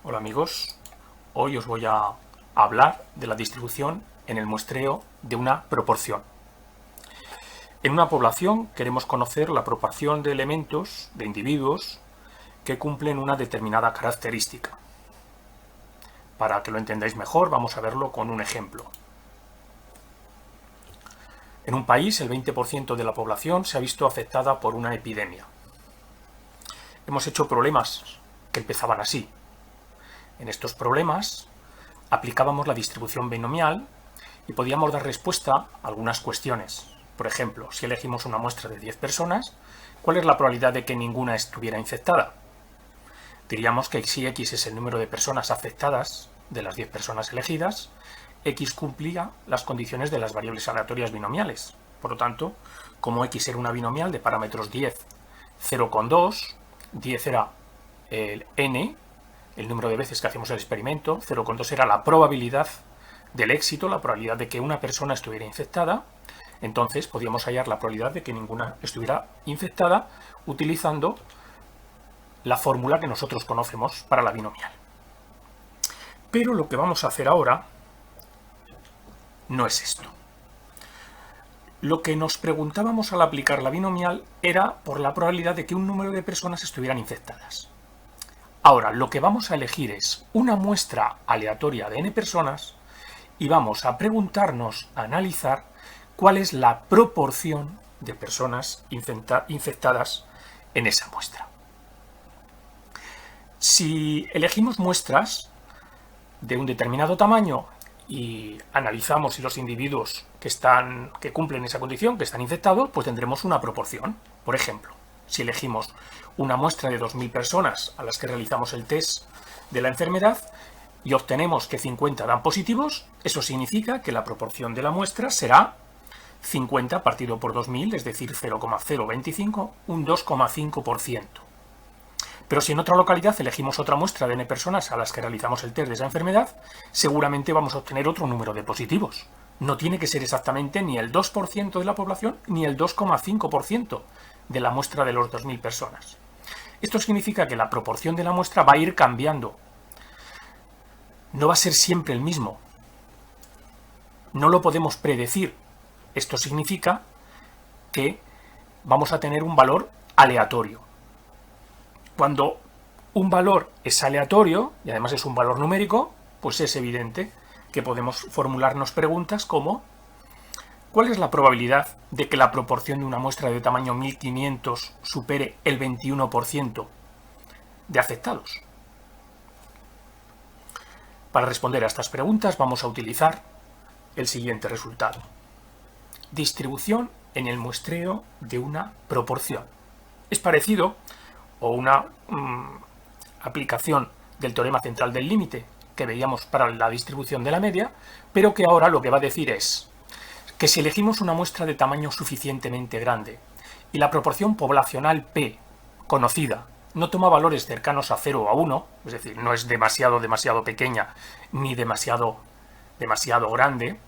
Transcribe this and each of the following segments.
Hola amigos, hoy os voy a hablar de la distribución en el muestreo de una proporción. En una población queremos conocer la proporción de elementos, de individuos, que cumplen una determinada característica. Para que lo entendáis mejor, vamos a verlo con un ejemplo. En un país, el 20% de la población se ha visto afectada por una epidemia. Hemos hecho problemas que empezaban así. En estos problemas aplicábamos la distribución binomial y podíamos dar respuesta a algunas cuestiones. Por ejemplo, si elegimos una muestra de 10 personas, ¿cuál es la probabilidad de que ninguna estuviera infectada? Diríamos que si X es el número de personas afectadas de las 10 personas elegidas, X cumplía las condiciones de las variables aleatorias binomiales. Por lo tanto, como X era una binomial de parámetros 10, 0,2, 10 era el n, el número de veces que hacemos el experimento, 0,2 era la probabilidad del éxito, la probabilidad de que una persona estuviera infectada. Entonces podíamos hallar la probabilidad de que ninguna estuviera infectada utilizando la fórmula que nosotros conocemos para la binomial. Pero lo que vamos a hacer ahora no es esto. Lo que nos preguntábamos al aplicar la binomial era por la probabilidad de que un número de personas estuvieran infectadas. Ahora, lo que vamos a elegir es una muestra aleatoria de n personas y vamos a preguntarnos, a analizar cuál es la proporción de personas infectadas en esa muestra. Si elegimos muestras de un determinado tamaño y analizamos si los individuos que cumplen esa condición, que están infectados, pues tendremos una proporción. Por ejemplo, si elegimos una muestra de 2.000 personas a las que realizamos el test de la enfermedad y obtenemos que 50 dan positivos, eso significa que la proporción de la muestra será 50 partido por 2.000, es decir, 0,025, un 2,5%. Pero si en otra localidad elegimos otra muestra de n personas a las que realizamos el test de esa enfermedad, seguramente vamos a obtener otro número de positivos. No tiene que ser exactamente ni el 2% de la población ni el 2,5% de la muestra de los 2.000 personas. Esto significa que la proporción de la muestra va a ir cambiando. No va a ser siempre el mismo. No lo podemos predecir. Esto significa que vamos a tener un valor aleatorio. Cuando un valor es aleatorio, y además es un valor numérico, pues es evidente que podemos formularnos preguntas como ¿cuál es la probabilidad de que la proporción de una muestra de tamaño 1500 supere el 21% de afectados? Para responder a estas preguntas vamos a utilizar el siguiente resultado. Distribución en el muestreo de una proporción. Es parecido o una aplicación del teorema central del límite que veíamos para la distribución de la media, pero que ahora lo que va a decir es que si elegimos una muestra de tamaño suficientemente grande y la proporción poblacional P conocida no toma valores cercanos a 0 o a 1, es decir, no es demasiado pequeña ni demasiado grande,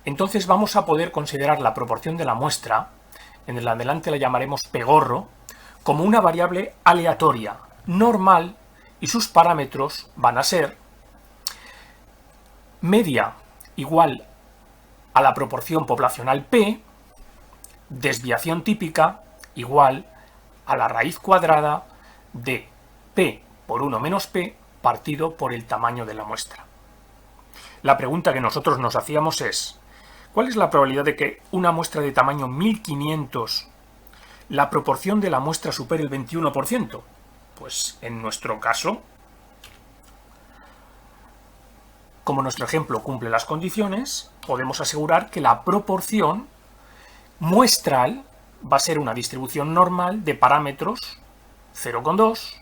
entonces vamos a poder considerar la proporción de la muestra, en el adelante la llamaremos P gorro, como una variable aleatoria, normal, y sus parámetros van a ser media igual a la proporción poblacional P, desviación típica igual a la raíz cuadrada de P por 1 menos P partido por el tamaño de la muestra. La pregunta que nosotros nos hacíamos es, ¿cuál es la probabilidad de que una muestra de tamaño 1500 la proporción de la muestra supere el 21%? Pues en nuestro caso, como nuestro ejemplo cumple las condiciones, podemos asegurar que la proporción muestral va a ser una distribución normal de parámetros 0,2,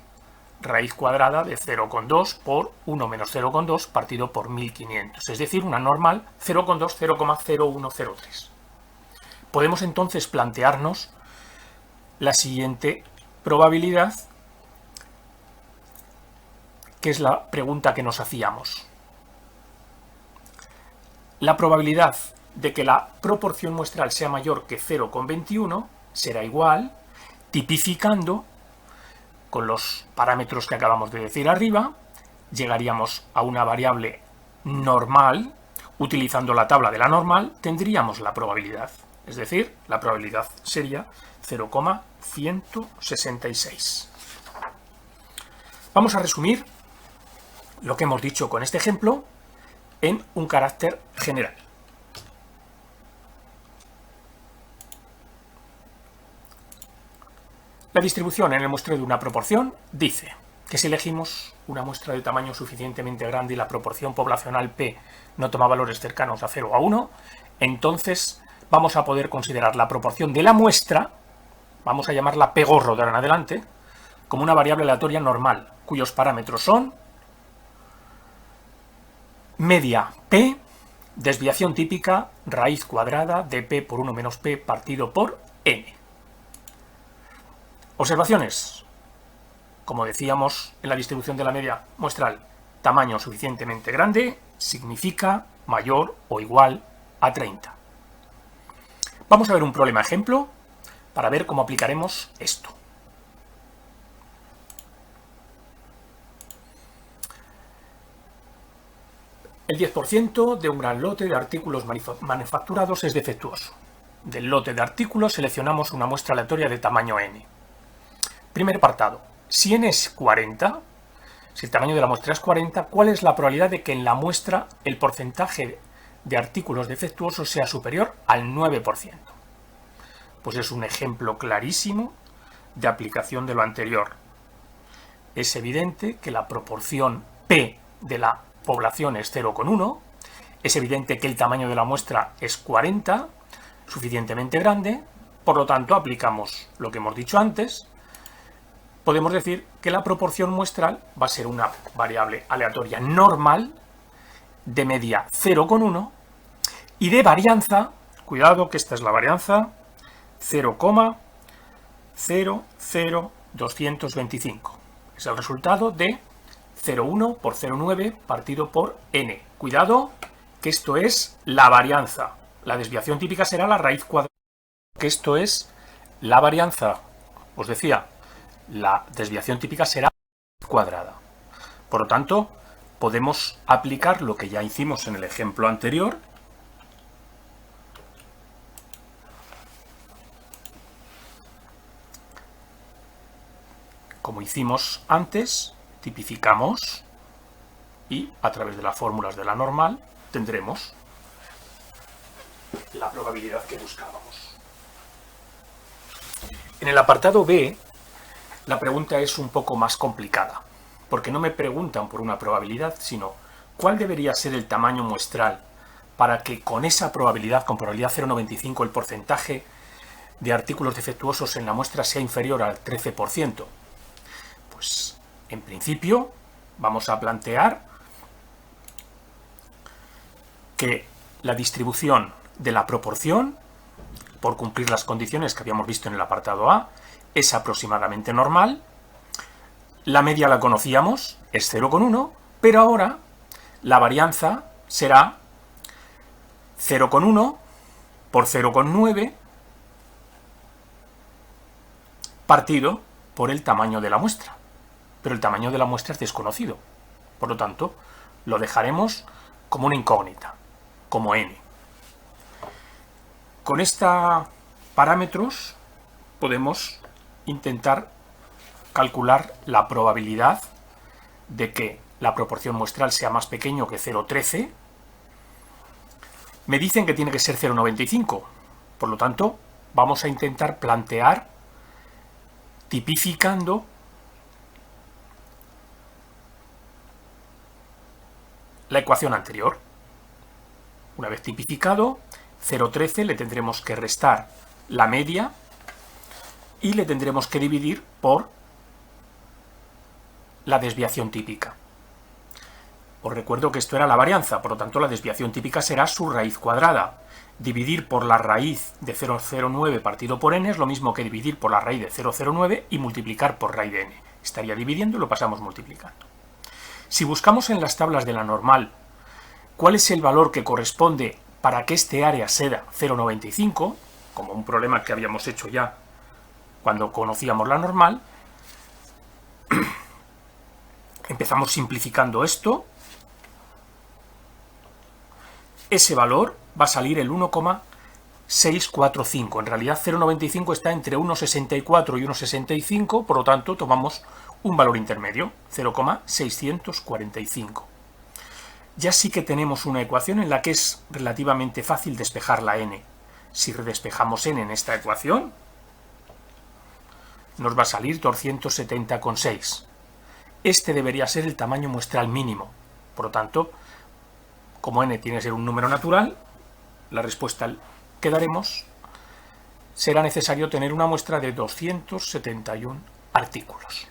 raíz cuadrada de 0,2 por 1 menos 0,2 partido por 1500, es decir, una normal 0,2, 0,0103. Podemos entonces plantearnos la siguiente probabilidad, que es la pregunta que nos hacíamos. La probabilidad de que la proporción muestral sea mayor que 0,21 será igual, tipificando con los parámetros que acabamos de decir arriba, llegaríamos a una variable normal. Utilizando la tabla de la normal tendríamos la probabilidad, es decir, la probabilidad sería 0,166. Vamos a resumir lo que hemos dicho con este ejemplo en un carácter general. La distribución en el muestreo de una proporción dice que si elegimos una muestra de tamaño suficientemente grande y la proporción poblacional P no toma valores cercanos a 0 o a 1, entonces vamos a poder considerar la proporción de la muestra, vamos a llamarla P gorro de ahora en adelante, como una variable aleatoria normal, cuyos parámetros son media P, desviación típica, raíz cuadrada de P por 1 menos P partido por N. Observaciones. Como decíamos en la distribución de la media muestral, tamaño suficientemente grande significa mayor o igual a 30. Vamos a ver un problema ejemplo para ver cómo aplicaremos esto. El 10% de un gran lote de artículos manufacturados es defectuoso. Del lote de artículos seleccionamos una muestra aleatoria de tamaño n. Primer apartado. Si n es 40, si el tamaño de la muestra es 40, ¿cuál es la probabilidad de que en la muestra el porcentaje de artículos defectuosos sea superior al 9%? Pues es un ejemplo clarísimo de aplicación de lo anterior. Es evidente que la proporción P de la población es 0,1, es evidente que el tamaño de la muestra es 40, suficientemente grande, por lo tanto aplicamos lo que hemos dicho antes. Podemos decir que la proporción muestral va a ser una variable aleatoria normal de media 0,1 y de varianza, cuidado que esta es la varianza, 0,00225. Es el resultado de 0,1 por 0,9 partido por n. Cuidado que esto es la varianza. La desviación típica será la raíz cuadrada. Que esto es la varianza. Os decía, la desviación típica será cuadrada. Por lo tanto, podemos aplicar lo que ya hicimos en el ejemplo anterior. Como hicimos antes, tipificamos y a través de las fórmulas de la normal tendremos la probabilidad que buscábamos. En el apartado B, la pregunta es un poco más complicada, porque no me preguntan por una probabilidad, sino cuál debería ser el tamaño muestral para que con esa probabilidad, con probabilidad 0,95, el porcentaje de artículos defectuosos en la muestra sea inferior al 13%. Pues, en principio, vamos a plantear que la distribución de la proporción, por cumplir las condiciones que habíamos visto en el apartado A, es aproximadamente normal. La media la conocíamos, es 0,1, pero ahora la varianza será 0,1 por 0,9 partido por el tamaño de la muestra. Pero el tamaño de la muestra es desconocido. Por lo tanto, lo dejaremos como una incógnita, como n. Con estos parámetros podemos intentar calcular la probabilidad de que la proporción muestral sea más pequeño que 0,13. Me dicen que tiene que ser 0,95. Por lo tanto, vamos a intentar plantear tipificando la ecuación anterior. Una vez tipificado, 0,13 le tendremos que restar la media y le tendremos que dividir por la desviación típica. Os recuerdo que esto era la varianza, por lo tanto la desviación típica será su raíz cuadrada. Dividir por la raíz de 0,09 partido por n es lo mismo que dividir por la raíz de 0,09 y multiplicar por raíz de n. Estaría dividiendo y lo pasamos multiplicando. Si buscamos en las tablas de la normal cuál es el valor que corresponde para que este área sea 0,95, como un problema que habíamos hecho ya cuando conocíamos la normal, Empezamos simplificando esto. Ese valor va a salir el 1,645. En realidad 0,95 está entre 1,64 y 1,65, por lo tanto tomamos un valor intermedio, 0,645. Ya sí que tenemos una ecuación en la que es relativamente fácil despejar la n. Si despejamos n en esta ecuación, nos va a salir 270,6. Este debería ser el tamaño muestral mínimo. Por lo tanto, como n tiene que ser un número natural, la respuesta que daremos será necesario tener una muestra de 271 artículos.